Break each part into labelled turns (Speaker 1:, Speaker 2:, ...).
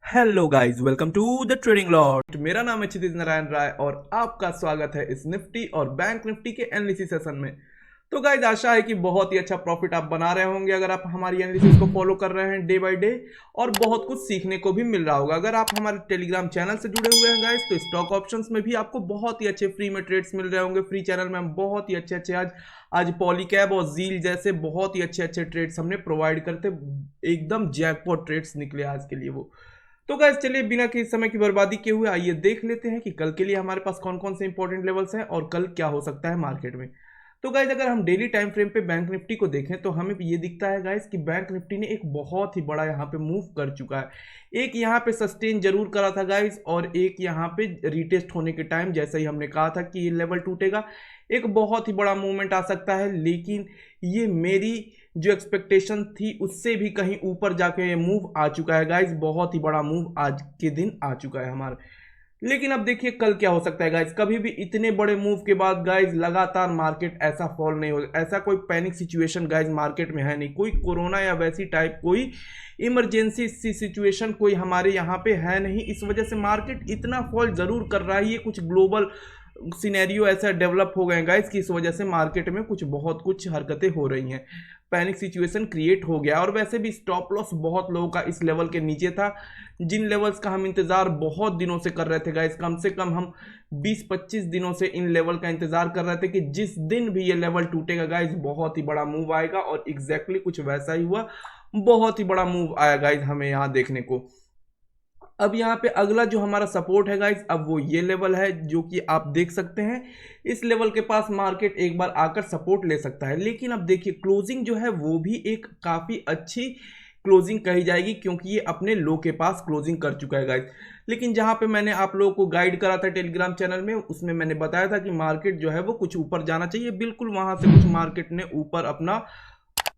Speaker 1: Hello guys, welcome to the trading lot. मेरा नाम है क्षितिज नारायण राय और आपका स्वागत है इस निफ्टी और बैंक निफ्टी के एनालिसिस सेशन में। तो गाइस, आशा है कि बहुत ही अच्छा प्रॉफिट आप बना रहे होंगे अगर आप हमारी एनालिसिस को फॉलो कर रहे हैं डे बाय डे, और बहुत कुछ सीखने को भी मिल रहा होगा। अगर आप हमारे टेलीग्राम चैनल से जुड़े हुए हैं गाइस, तो स्टॉक ऑप्शंस में भी आपको बहुत ही अच्छे फ्री में ट्रेड्स मिल रहे होंगे। फ्री चैनल में हम बहुत ही अच्छे अच्छे आज पॉलीकैब और जील जैसे बहुत ही अच्छे अच्छे ट्रेड्स हमने प्रोवाइड करते, एकदम जैकपॉट ट्रेड्स निकले आज के लिए वो। तो गाइस, चलिए बिना किसी समय की बर्बादी किए हुए आइए देख लेते हैं कि कल के लिए हमारे पास कौन कौन से इंपॉर्टेंट लेवल्स हैं और कल क्या हो सकता है मार्केट में। तो गाइस, अगर हम डेली टाइम फ्रेम पे बैंक निफ्टी को देखें तो हमें ये दिखता है गाइस कि बैंक निफ्टी ने एक बहुत ही बड़ा यहाँ पे मूव कर चुका है। एक यहाँ पे सस्टेन जरूर करा था गाइस, और एक यहाँ पे रिटेस्ट होने के टाइम जैसे ही हमने कहा था कि ये लेवल टूटेगा, एक बहुत ही बड़ा मूवमेंट आ सकता है। लेकिन ये मेरी जो एक्सपेक्टेशन थी उससे भी कहीं ऊपर जाके ये मूव आ चुका है गाइस। बहुत ही बड़ा मूव आज के दिन आ चुका है हमारा। लेकिन अब देखिए कल क्या हो सकता है गाइस। कभी भी इतने बड़े मूव के बाद गाइस लगातार मार्केट ऐसा फॉल नहीं हो, ऐसा कोई पैनिक सिचुएशन गाइस मार्केट में है नहीं। कोई कोरोना या वैसी टाइप कोई इमरजेंसी सी सिचुएशन कोई हमारे यहाँ पे है नहीं। इस वजह से मार्केट इतना फॉल जरूर कर रहा है। ये कुछ ग्लोबल सिनेरियो ऐसा डेवलप हो गए गाइस कि इस वजह से मार्केट में बहुत कुछ हरकतें हो रही हैं। पैनिक सिचुएशन क्रिएट हो गया, और वैसे भी स्टॉप लॉस बहुत लोगों का इस लेवल के नीचे था, जिन लेवल्स का हम इंतजार बहुत दिनों से कर रहे थे गाइस। कम से कम हम 20-25 दिनों से इन लेवल का इंतजार कर रहे थे कि जिस दिन भी ये लेवल टूटेगा गाइस बहुत ही बड़ा मूव आएगा, और एग्जैक्टली कुछ वैसा ही हुआ। बहुत ही बड़ा मूव आया गाइस हमें यहाँ देखने को। अब यहाँ पे अगला जो हमारा सपोर्ट है गाइस, अब वो ये लेवल है जो कि आप देख सकते हैं। इस लेवल के पास मार्केट एक बार आकर सपोर्ट ले सकता है। लेकिन अब देखिए क्लोजिंग जो है वो भी एक काफ़ी अच्छी क्लोजिंग कही जाएगी, क्योंकि ये अपने लो के पास क्लोजिंग कर चुका है गाइस। लेकिन जहाँ पे मैंने आप लोगों को गाइड करा था टेलीग्राम चैनल में, उसमें मैंने बताया था कि मार्केट जो है वो कुछ ऊपर जाना चाहिए। बिल्कुल वहाँ से कुछ मार्केट ने ऊपर अपना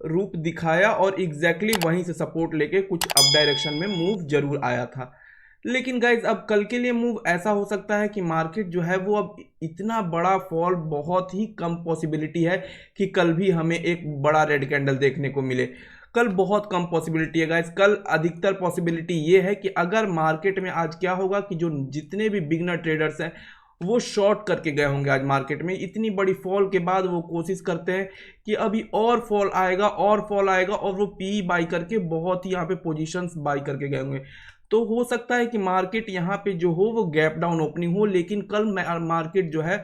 Speaker 1: रूप दिखाया, और एग्जैक्टली वहीं से सपोर्ट लेके कुछ अप डायरेक्शन में मूव जरूर आया था। लेकिन गाइज अब कल के लिए मूव ऐसा हो सकता है कि मार्केट जो है वो अब इतना बड़ा फॉल बहुत ही कम पॉसिबिलिटी है कि कल भी हमें एक बड़ा रेड कैंडल देखने को मिले। कल बहुत कम पॉसिबिलिटी है गाइज। कल अधिकतर पॉसिबिलिटी ये है कि अगर मार्केट में आज क्या होगा कि जो जितने भी बिगनर ट्रेडर्स हैं वो शॉर्ट करके गए होंगे आज मार्केट में। इतनी बड़ी फॉल के बाद वो कोशिश करते हैं कि अभी और फॉल आएगा और फॉल आएगा, और वो पी बाई करके बहुत ही यहाँ पे पोजीशंस बाई करके गए होंगे। तो हो सकता है कि मार्केट यहाँ पे जो हो वो गैप डाउन ओपनिंग हो, लेकिन कल मार्केट जो है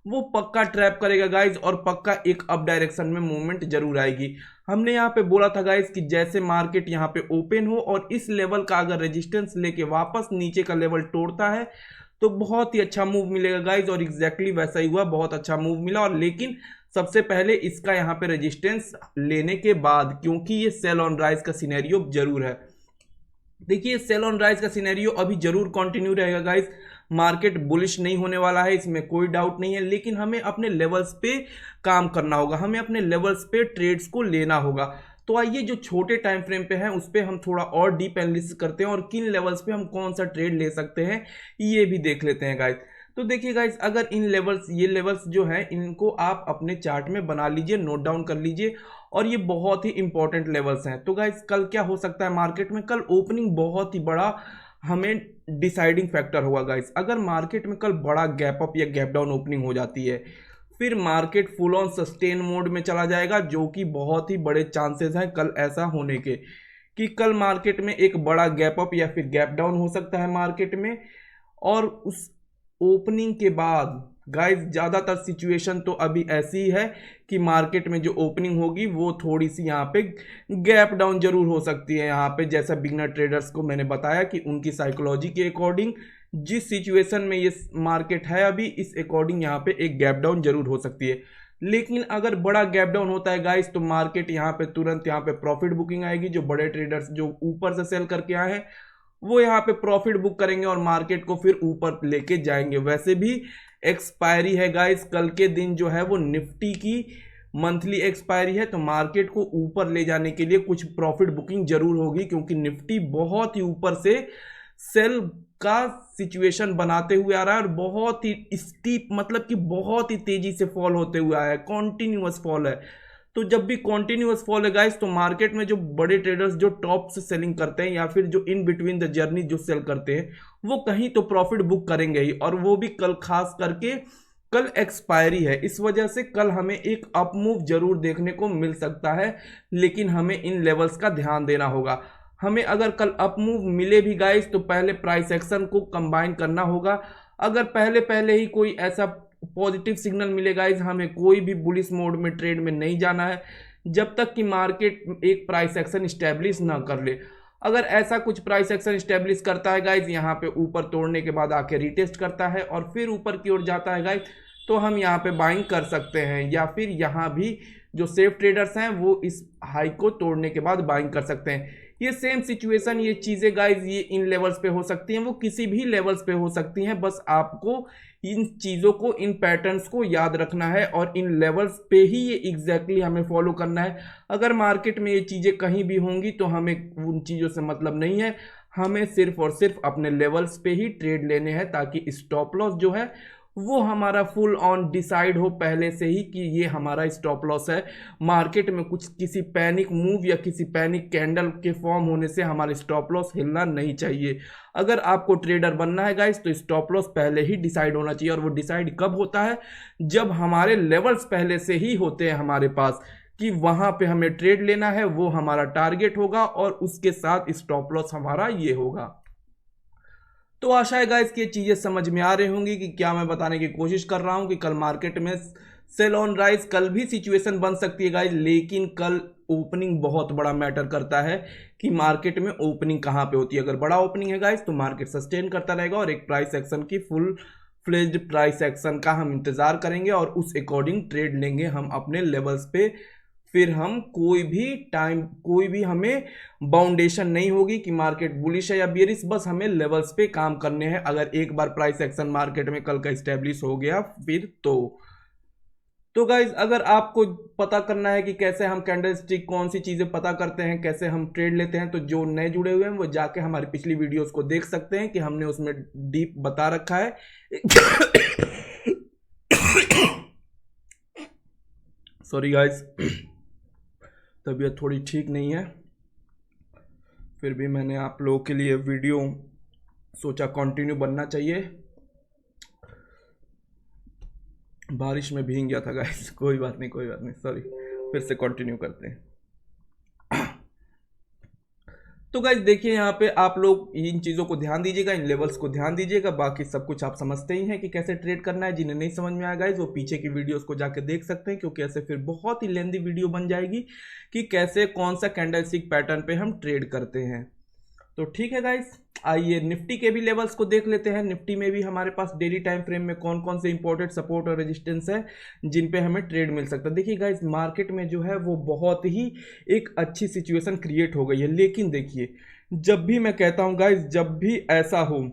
Speaker 1: वो पक्का ट्रैप करेगा गाइज, और पक्का एक अप डायरेक्शन में मूवमेंट जरूर आएगी। हमने यहाँ पे बोला था गाइज कि जैसे मार्केट यहाँ पे ओपन हो और इस लेवल का अगर रेजिस्टेंस लेके वापस नीचे का लेवल तोड़ता है तो बहुत ही अच्छा मूव मिलेगा गाइज, और एग्जैक्टली वैसा ही हुआ। बहुत अच्छा मूव मिला, और लेकिन सबसे पहले इसका यहाँ पे रेजिस्टेंस लेने के बाद, क्योंकि ये सेल ऑन राइज का सिनेरियो जरूर है। देखिए सेल ऑन राइज का सिनेरियो अभी जरूर कंटिन्यू रहेगा गाइस। मार्केट बुलिश नहीं होने वाला है, इसमें कोई डाउट नहीं है। लेकिन हमें अपने लेवल्स पे काम करना होगा, हमें अपने लेवल्स पे ट्रेड्स को लेना होगा। तो आइए जो छोटे टाइम फ्रेम पे है उस पर हम थोड़ा और डीप एनालिसिस करते हैं, और किन लेवल्स पे हम कौन सा ट्रेड ले सकते हैं ये भी देख लेते हैं गाइस। तो देखिए गाइस, अगर इन लेवल्स ये लेवल्स जो हैं इनको आप अपने चार्ट में बना लीजिए, नोट डाउन कर लीजिए, और ये बहुत ही इंपॉर्टेंट लेवल्स हैं। तो गाइस कल क्या हो सकता है मार्केट में, कल ओपनिंग बहुत ही बड़ा हमें डिसाइडिंग फैक्टर होगा गाइस। अगर मार्केट में कल बड़ा गैप अप या गैप डाउन ओपनिंग हो जाती है, फिर market full on sustain mode में चला जाएगा, जो कि बहुत ही बड़े चांसेस हैं कल ऐसा होने के कि कल मार्केट में एक बड़ा गैप अप या फिर गैप डाउन हो सकता है मार्केट में। और उस ओपनिंग के बाद गाइस ज़्यादातर सिचुएशन तो अभी ऐसी ही है कि मार्केट में जो ओपनिंग होगी वो थोड़ी सी यहाँ पे गैप डाउन जरूर हो सकती है। यहाँ पे जैसा बिगनर ट्रेडर्स को मैंने बताया कि उनकी साइकोलॉजी के अकॉर्डिंग जिस सिचुएशन में ये मार्केट है अभी, इस अकॉर्डिंग यहाँ पे एक गैप डाउन जरूर हो सकती है। लेकिन अगर बड़ा गैप डाउन होता है गाइस तो मार्केट यहाँ पे तुरंत यहाँ पे प्रॉफिट बुकिंग आएगी। जो बड़े ट्रेडर्स जो ऊपर से सेल करके आए हैं वो यहाँ पे प्रॉफिट बुक करेंगे और मार्केट को फिर ऊपर लेके जाएंगे। वैसे भी एक्सपायरी है गाइस, कल के दिन जो है वो निफ्टी की मंथली एक्सपायरी है, तो मार्केट को ऊपर ले जाने के लिए कुछ प्रॉफिट बुकिंग जरूर होगी, क्योंकि निफ्टी बहुत ही ऊपर से सेल का सिचुएशन बनाते हुए आ रहा है, और बहुत ही स्टीप मतलब कि बहुत ही तेजी से फॉल होते हुए आया है, कॉन्टिन्यूअस फॉल है। तो जब भी कॉन्टिन्यूअस फॉल है गाइस, तो मार्केट में जो बड़े ट्रेडर्स जो टॉप से सेलिंग करते हैं या फिर जो इन बिटवीन द जर्नी जो सेल करते हैं, वो कहीं तो प्रॉफिट बुक करेंगे ही, और वो भी कल, खास करके कल एक्सपायरी है। इस वजह से कल हमें एक अप मूव जरूर देखने को मिल सकता है, लेकिन हमें इन लेवल्स का ध्यान देना होगा। हमें अगर कल अप मूव मिले भी गाइस, तो पहले प्राइस एक्शन को कंबाइन करना होगा। अगर पहले पहले ही कोई ऐसा पॉजिटिव सिग्नल मिले गाइस, हमें कोई भी बुलिश मोड में ट्रेड में नहीं जाना है जब तक कि मार्केट एक प्राइस एक्शन स्टैब्लिश ना कर ले। अगर ऐसा कुछ प्राइस एक्शन स्टैब्लिश करता है गाइस, यहाँ पे ऊपर तोड़ने के बाद आके रीटेस्ट करता है और फिर ऊपर की ओर जाता है गाइस, तो हम यहाँ पे बाइंग कर सकते हैं, या फिर यहाँ भी जो सेफ ट्रेडर्स हैं वो इस हाई को तोड़ने के बाद बाइंग कर सकते हैं। ये सेम सिचुएशन, ये चीज़ें गाइज ये इन लेवल्स पे हो सकती हैं, वो किसी भी लेवल्स पे हो सकती हैं। बस आपको इन चीज़ों को, इन पैटर्न्स को याद रखना है और इन लेवल्स पे ही ये एग्जैक्टली हमें फॉलो करना है। अगर मार्केट में ये चीज़ें कहीं भी होंगी तो हमें उन चीज़ों से मतलब नहीं है, हमें सिर्फ और सिर्फ अपने लेवल्स पे ही ट्रेड लेने हैं, ताकि स्टॉप लॉस जो है वो हमारा फुल ऑन डिसाइड हो पहले से ही कि ये हमारा स्टॉप लॉस है। मार्केट में कुछ किसी पैनिक मूव या किसी पैनिक कैंडल के फॉर्म होने से हमारा स्टॉप लॉस हिलना नहीं चाहिए। अगर आपको ट्रेडर बनना है गाइस, तो स्टॉप लॉस पहले ही डिसाइड होना चाहिए, और वो डिसाइड कब होता है, जब हमारे लेवल्स पहले से ही होते हैं हमारे पास कि वहां पे हमें ट्रेड लेना है, वो हमारा टारगेट होगा और उसके साथ स्टॉप लॉस हमारा ये होगा। तो आशा है गाइस कि ये चीज़ें समझ में आ रही होंगी कि क्या मैं बताने की कोशिश कर रहा हूं कि कल मार्केट में सेल ऑन राइज कल भी सिचुएशन बन सकती है गाइस, लेकिन कल ओपनिंग बहुत बड़ा मैटर करता है कि मार्केट में ओपनिंग कहां पे होती है। अगर बड़ा ओपनिंग है गाइस, तो मार्केट सस्टेन करता रहेगा और एक प्राइस एक्शन की फुल फ्लेज्ड प्राइस एक्शन का हम इंतजार करेंगे और उस अकॉर्डिंग ट्रेड लेंगे हम अपने लेवल्स पे। फिर हम कोई भी हमें बाउंडेशन नहीं होगी कि मार्केट बुलिश है या बियरिश, बस हमें लेवल्स पे काम करने हैं। अगर एक बार प्राइस एक्शन मार्केट में कल का स्टैब्लिश हो गया फिर तो गाइज, अगर आपको पता करना है कि कैसे हम कैंडल स्टिक, कौन सी चीज़ें पता करते हैं, कैसे हम ट्रेड लेते हैं, तो जो नए जुड़े हुए हैं वो जाके हमारी पिछली वीडियोस को देख सकते हैं कि हमने उसमें डीप बता रखा है। सॉरी गाइज, तबीयत थोड़ी ठीक नहीं है, फिर भी मैंने आप लोगों के लिए वीडियो सोचा कंटिन्यू बनना चाहिए। बारिश में भीग गया था गाइस, कोई बात नहीं, सॉरी, फिर से कंटिन्यू करते हैं। तो गाइस देखिए, यहाँ पे आप लोग इन चीज़ों को ध्यान दीजिएगा, इन लेवल्स को ध्यान दीजिएगा, बाकी सब कुछ आप समझते ही हैं कि कैसे ट्रेड करना है। जिन्हें नहीं समझ में आया गाइस, वो पीछे की वीडियोस को जाके देख सकते हैं, क्योंकि ऐसे फिर बहुत ही लेंदी वीडियो बन जाएगी कि कैसे कौन सा कैंडलस्टिक पैटर्न पे हम ट्रेड करते हैं। तो ठीक है गाइस, आइए निफ्टी के भी लेवल्स को देख लेते हैं। निफ्टी में भी हमारे पास डेली टाइम फ्रेम में कौन कौन से इंपॉर्टेंट सपोर्ट और रेजिस्टेंस है जिन पे हमें ट्रेड मिल सकता है। देखिए गाइस, मार्केट में जो है वो बहुत ही एक अच्छी सिचुएशन क्रिएट हो गई है, लेकिन देखिए, जब भी मैं कहता हूं गाइस, जब भी ऐसा हो,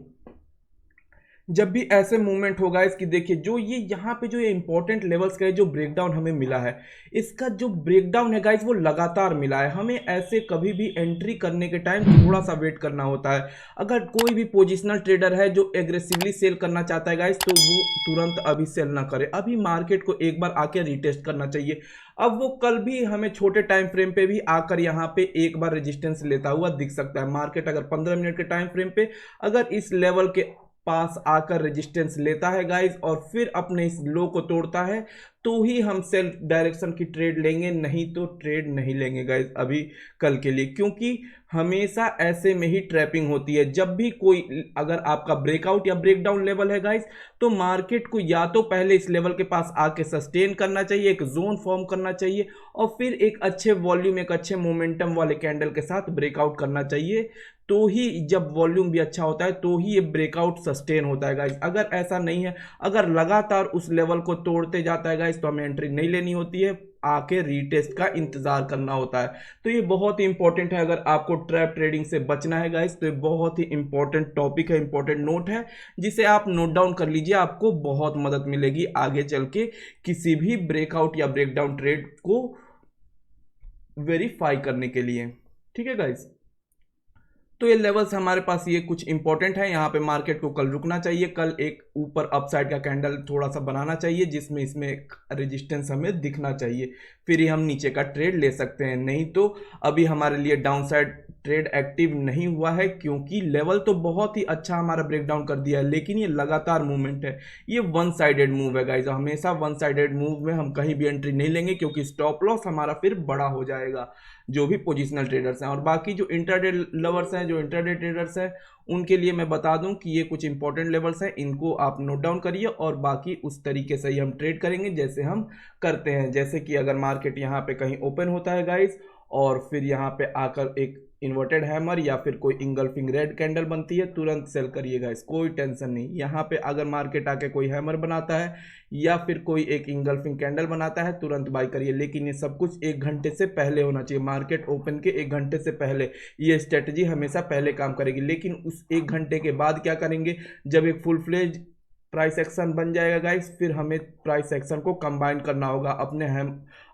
Speaker 1: जब भी ऐसे मूवमेंट हो गाइस कि देखिए, जो ये यहाँ पे जो ये इंपॉर्टेंट लेवल्स का जो ब्रेकडाउन हमें मिला है, इसका जो ब्रेकडाउन है गाइस वो लगातार मिला है। हमें ऐसे कभी भी एंट्री करने के टाइम थोड़ा सा वेट करना होता है। अगर कोई भी पोजिशनल ट्रेडर है जो एग्रेसिवली सेल करना चाहता है गाइस, तो वो तुरंत अभी सेल ना करे, अभी मार्केट को एक बार आके रिटेस्ट करना चाहिए। अब वो कल भी हमें छोटे टाइम फ्रेम पे भी आकर यहाँ पे एक बार रेजिस्टेंस लेता हुआ दिख सकता है। मार्केट अगर 15 मिनट के टाइम फ्रेम पे अगर इस लेवल के पास आकर रेजिस्टेंस लेता है गाइस और फिर अपने इस लो को तोड़ता है, तो ही हम सेल डायरेक्शन की ट्रेड लेंगे, नहीं तो ट्रेड नहीं लेंगे गाइस अभी कल के लिए। क्योंकि हमेशा ऐसे में ही ट्रैपिंग होती है। जब भी कोई, अगर आपका ब्रेकआउट या ब्रेकडाउन लेवल है गाइस, तो मार्केट को या तो पहले इस लेवल के पास आके सस्टेन करना चाहिए, एक जोन फॉर्म करना चाहिए, और फिर एक अच्छे वॉल्यूम, एक अच्छे मोमेंटम वाले कैंडल के साथ ब्रेकआउट करना चाहिए। तो ही, जब वॉल्यूम भी अच्छा होता है, तो ही ये ब्रेकआउट सस्टेन होता है गाइस। अगर ऐसा नहीं है, अगर लगातार उस लेवल को तोड़ते जाता है गाइस, तो हमें एंट्री नहीं लेनी होती है, आके रीटेस्ट का इंतजार करना होता है। तो ये बहुत ही इंपॉर्टेंट है। अगर आपको ट्रैप ट्रेडिंग से बचना है गाइस, तो ये बहुत ही इंपॉर्टेंट टॉपिक है, इंपॉर्टेंट नोट है, जिसे आप नोट डाउन कर लीजिए। आपको बहुत मदद मिलेगी आगे चल के किसी भी ब्रेकआउट या ब्रेकडाउन ट्रेड को वेरीफाई करने के लिए। ठीक है गाइस, तो ये लेवल्स हमारे पास ये कुछ इंपॉर्टेंट है। यहाँ पे मार्केट को कल रुकना चाहिए, कल एक ऊपर अपसाइड का कैंडल थोड़ा सा बनाना चाहिए, जिसमें इसमें रेजिस्टेंस हमें दिखना चाहिए, फिर ही हम नीचे का ट्रेड ले सकते हैं, नहीं तो अभी हमारे लिए डाउन साइड ट्रेड एक्टिव नहीं हुआ है, क्योंकि लेवल तो बहुत ही अच्छा हमारा ब्रेकडाउन कर दिया है, लेकिन ये लगातार मूवमेंट है, ये वन साइडेड मूव है गाइज। हमेशा वन साइडेड मूव में हम कहीं भी एंट्री नहीं लेंगे, क्योंकि स्टॉप लॉस हमारा फिर बड़ा हो जाएगा जो भी पोजिशनल ट्रेडर्स हैं। और बाकी जो इंट्राडे लवर्स हैं, जो इंट्राडे ट्रेडर्स हैं, उनके लिए मैं बता दूं कि ये कुछ इंपॉर्टेंट लेवल्स हैं, इनको आप नोट डाउन करिए और बाकी उस तरीके से ही हम ट्रेड करेंगे जैसे हम करते हैं। जैसे कि अगर मार्केट यहाँ पे कहीं ओपन होता है गाइज और फिर यहाँ पे आकर एक इन्वर्टेड हैमर या फिर कोई इंगल्फिंग रेड कैंडल बनती है, तुरंत सेल करिएगा, इस कोई टेंशन नहीं। यहाँ पे अगर मार्केट आके कोई हैमर बनाता है या फिर कोई एक इंगल्फिंग कैंडल बनाता है, तुरंत बाय करिए, लेकिन ये सब कुछ 1 घंटे से पहले होना चाहिए। मार्केट ओपन के 1 घंटे से पहले ये स्ट्रेटजी हमेशा पहले काम करेगी। लेकिन उस 1 घंटे के बाद क्या करेंगे, जब एक फुल फ्लेज प्राइस एक्शन बन जाएगा गाइस, फिर हमें प्राइस एक्शन को कंबाइन करना होगा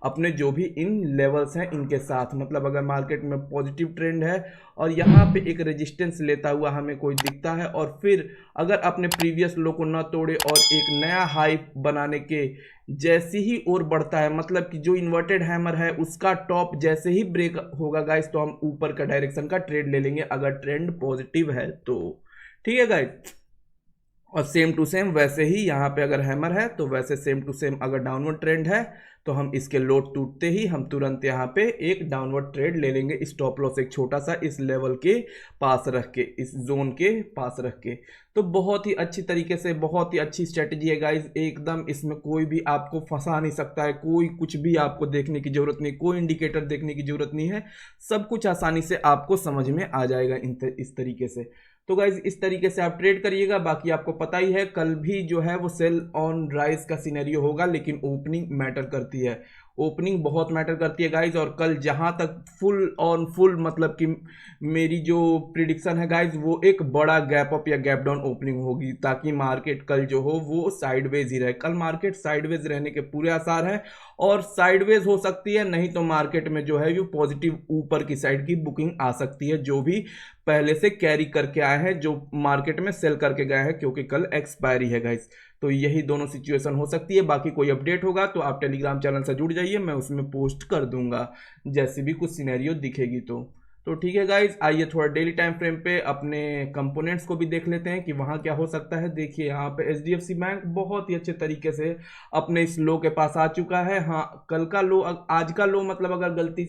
Speaker 1: अपने जो भी इन लेवल्स हैं इनके साथ। मतलब अगर मार्केट में पॉजिटिव ट्रेंड है और यहाँ पे एक रेजिस्टेंस लेता हुआ हमें कोई दिखता है और फिर अगर अपने प्रीवियस लो को न तोड़े और एक नया हाई बनाने के जैसे ही और बढ़ता है, मतलब कि जो इन्वर्टेड हैमर है उसका टॉप जैसे ही ब्रेक होगा गाइस, तो हम ऊपर का डायरेक्शन का ट्रेड ले लेंगे अगर ट्रेंड पॉजिटिव है तो। ठीक है गाइस, और सेम टू सेम वैसे ही यहाँ पे अगर हैमर है तो वैसे सेम टू सेम अगर डाउनवर्ड ट्रेंड है तो हम इसके लो टूटते ही हम तुरंत यहाँ पे एक डाउनवर्ड ट्रेड ले लेंगे, स्टॉप लॉस एक छोटा सा इस लेवल के पास रख के, इस जोन के पास रख के। तो बहुत ही अच्छी तरीके से, बहुत ही अच्छी स्ट्रेटजी है गाइज, एकदम इसमें कोई भी आपको फंसा नहीं सकता है, कोई कुछ भी आपको देखने की जरूरत नहीं, कोई इंडिकेटर देखने की जरूरत नहीं है, सब कुछ आसानी से आपको समझ में आ जाएगा इस तरीके से। तो गाइज इस तरीके से आप ट्रेड करिएगा। बाकी आपको पता ही है कल भी जो है वो सेल ऑन राइज का सिनेरियो होगा, लेकिन ओपनिंग मैटर करती है, ओपनिंग बहुत मैटर करती है गाइज। और कल जहां तक फुल ऑन फुल मतलब कि मेरी जो प्रिडिक्शन है गाइज, वो एक बड़ा गैप अप या गैप डाउन ओपनिंग होगी, ताकि मार्केट कल जो हो वो साइडवेज ही रहे। कल मार्केट साइडवेज रहने के पूरे आसार हैं और साइडवेज हो सकती है, नहीं तो मार्केट में जो है वो पॉजिटिव ऊपर की साइड की बुकिंग आ सकती है, जो भी पहले से कैरी करके आए हैं, जो मार्केट में सेल करके गए हैं, क्योंकि कल एक्सपायरी है गाइज। तो यही दोनों सिचुएशन हो सकती है। बाकी कोई अपडेट होगा तो आप टेलीग्राम चैनल से जुड़ जाइए, मैं उसमें पोस्ट कर दूंगा जैसे भी कुछ सिनेरियो दिखेगी तो ठीक है गाइज। आइए थोड़ा डेली टाइम फ्रेम पे अपने कंपोनेंट्स को भी देख लेते हैं कि वहाँ क्या हो सकता है। देखिए यहाँ पे HDFC बैंक बहुत ही अच्छे तरीके से अपने इस लो के पास आ चुका है। हाँ, कल का लो, आज का लो मतलब अगर गलती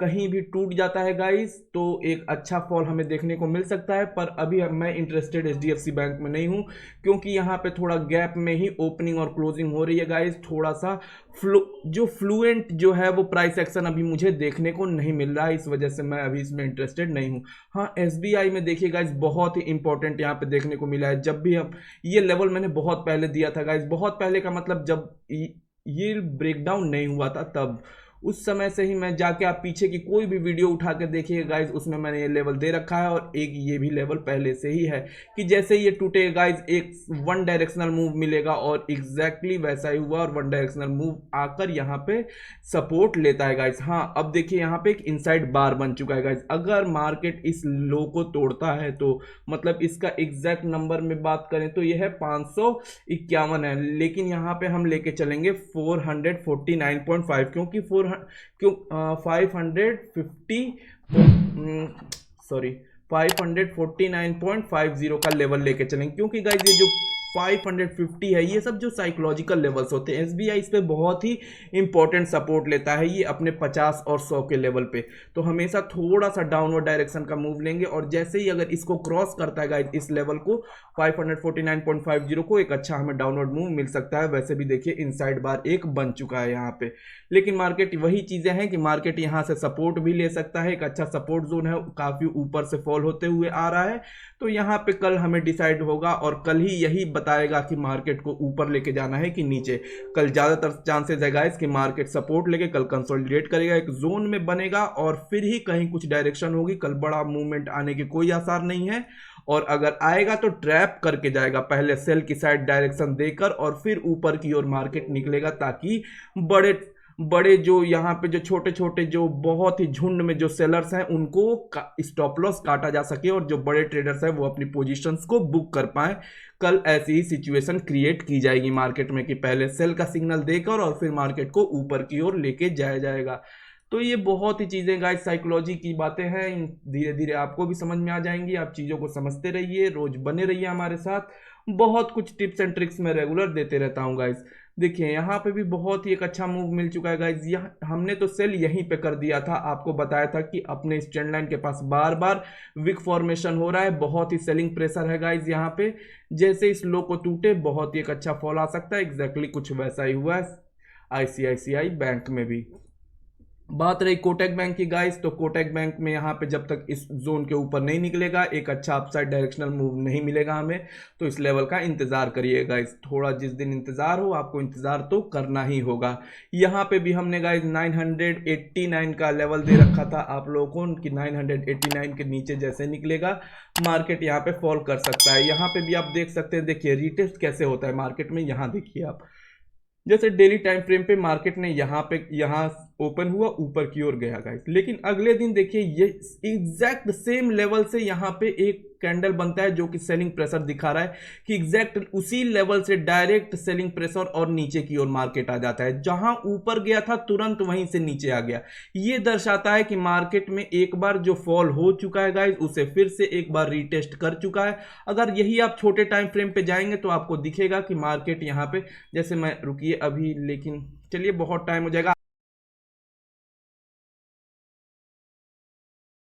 Speaker 1: कहीं भी टूट जाता है गाइस तो एक अच्छा फॉल हमें देखने को मिल सकता है, पर अभी मैं इंटरेस्टेड HDFC बैंक में नहीं हूं, क्योंकि यहाँ पे थोड़ा गैप में ही ओपनिंग और क्लोजिंग हो रही है गाइस। थोड़ा सा फ्लुएंट जो है वो प्राइस एक्शन अभी मुझे देखने को नहीं मिल रहा है, इस वजह से मैं अभी इसमें इंटरेस्टेड नहीं हूँ। हाँ, SBI में देखिए गाइस बहुत ही इंपॉर्टेंट यहाँ पे देखने को मिला है। जब भी हम ये लेवल मैंने बहुत पहले दिया था गाइस, बहुत पहले का मतलब जब ये ब्रेकडाउन नहीं हुआ था तब, उस समय से ही मैं जाके आप पीछे की कोई भी वीडियो उठा के देखिए गाइज, उसमें मैंने ये लेवल दे रखा है और एक ये भी लेवल पहले से ही है कि जैसे ये टूटे गाइज एक वन डायरेक्शनल मूव मिलेगा, और एग्जैक्टली वैसा ही हुआ और वन डायरेक्शनल मूव आकर यहाँ पे सपोर्ट लेता है गाइज। हाँ, अब देखिए यहाँ पे एक इनसाइड बार बन चुका है गाइज। अगर मार्केट इस लो को तोड़ता है तो मतलब इसका एग्जैक्ट नंबर में बात करें तो यह है 551 है, लेकिन यहाँ पे हम लेके चलेंगे 449.5, क्योंकि 549.50 का लेवल लेके चलेंगे, क्योंकि गाइज ये जो 550 है ये सब जो साइकोलॉजिकल लेवल्स होते हैं, SBI इस पे बहुत ही इंपॉर्टेंट सपोर्ट लेता है, ये अपने 50 और 100 के लेवल पे। तो हमेशा थोड़ा सा डाउनवर्ड डायरेक्शन का मूव लेंगे, और जैसे ही अगर इसको क्रॉस करता है गाइज इस लेवल को 549.50 को, एक अच्छा हमें डाउनवर्ड मूव मिल सकता है। वैसे भी देखिए इनसाइड बार एक बन चुका है यहाँ पे, लेकिन मार्केट वही चीजें हैं कि मार्केट यहाँ से सपोर्ट भी ले सकता है, एक अच्छा सपोर्ट जोन है, काफी ऊपर से फॉल होते हुए आ रहा है। तो यहाँ पे कल हमें डिसाइड होगा और कल ही यही बताएगा कि मार्केट को ऊपर लेके जाना है कि नीचे। कल ज्यादातर चांसेस है गाइस कि मार्केट सपोर्ट लेके कल कंसोलिडेट करेगा, एक जोन में बनेगा और फिर ही कहीं कुछ डायरेक्शन होगी। कल बड़ा मूवमेंट आने के कोई आसार नहीं है, और अगर आएगा तो ट्रैप करके जाएगा, पहले सेल की साइड डायरेक्शन देकर और फिर ऊपर की ओर मार्केट निकलेगा, ताकि बड़े जो यहाँ पे जो छोटे छोटे जो बहुत ही झुंड में जो सेलर्स हैं उनको स्टॉप लॉस काटा जा सके और जो बड़े ट्रेडर्स हैं वो अपनी पोजीशंस को बुक कर पाए। कल ऐसी ही सिचुएशन क्रिएट की जाएगी मार्केट में कि पहले सेल का सिग्नल देकर और फिर मार्केट को ऊपर की ओर लेके जाया जाएगा। तो ये बहुत ही चीज़ें गाइस साइकोलॉजी की बातें हैं, धीरे धीरे आपको भी समझ में आ जाएंगी। आप चीज़ों को समझते रहिए, रोज बने रहिए हमारे साथ। बहुत कुछ टिप्स एंड ट्रिक्स मैं रेगुलर देते रहता हूँ गाइस। देखिए यहाँ पे भी बहुत ही एक अच्छा मूव मिल चुका है गाइस। यह हमने तो सेल यहीं पे कर दिया था, आपको बताया था कि अपने इस ट्रेंड लाइन के पास बार बार विक फॉर्मेशन हो रहा है, बहुत ही सेलिंग प्रेशर है गाइस यहाँ पे। जैसे इस लो को टूटे बहुत ही एक अच्छा फॉल आ सकता है। एग्जैक्टली कुछ वैसा ही हुआ है आईसीआईसीआई बैंक में भी। बात रही कोटक बैंक की गाइस, तो कोटक बैंक में यहाँ पे जब तक इस जोन के ऊपर नहीं निकलेगा एक अच्छा अपसाइड डायरेक्शनल मूव नहीं मिलेगा हमें, तो इस लेवल का इंतजार करिए गाइस। थोड़ा जिस दिन इंतजार हो आपको इंतजार तो करना ही होगा। यहाँ पे भी हमने गाइस 989 का लेवल दे रखा था आप लोगों को कि 989 के नीचे जैसे निकलेगा मार्केट यहाँ पे फॉल कर सकता है। यहाँ पे भी आप देख सकते हैं, देखिए रीटेस्ट कैसे होता है मार्केट में। यहाँ देखिए आप, जैसे डेली टाइम फ्रेम पे मार्केट ने यहाँ ओपन हुआ ऊपर की ओर गया गाइस, लेकिन अगले दिन देखिए ये एग्जैक्ट सेम लेवल से यहाँ पे एक कैंडल बनता है जो कि सेलिंग प्रेशर दिखा रहा है कि एग्जैक्ट उसी लेवल से डायरेक्ट सेलिंग प्रेशर और नीचे की ओर मार्केट आ जाता है। जहां ऊपर गया था तुरंत वहीं से नीचे आ गया। ये दर्शाता है कि मार्केट में एक बार जो फॉल हो चुका है गाइस उसे फिर से एक बार रीटेस्ट कर चुका है। अगर यही आप छोटे टाइम फ्रेम पे जाएंगे तो आपको दिखेगा कि मार्केट यहाँ पे, जैसे मैं रुकिए अभी, लेकिन चलिए बहुत टाइम हो जाएगा।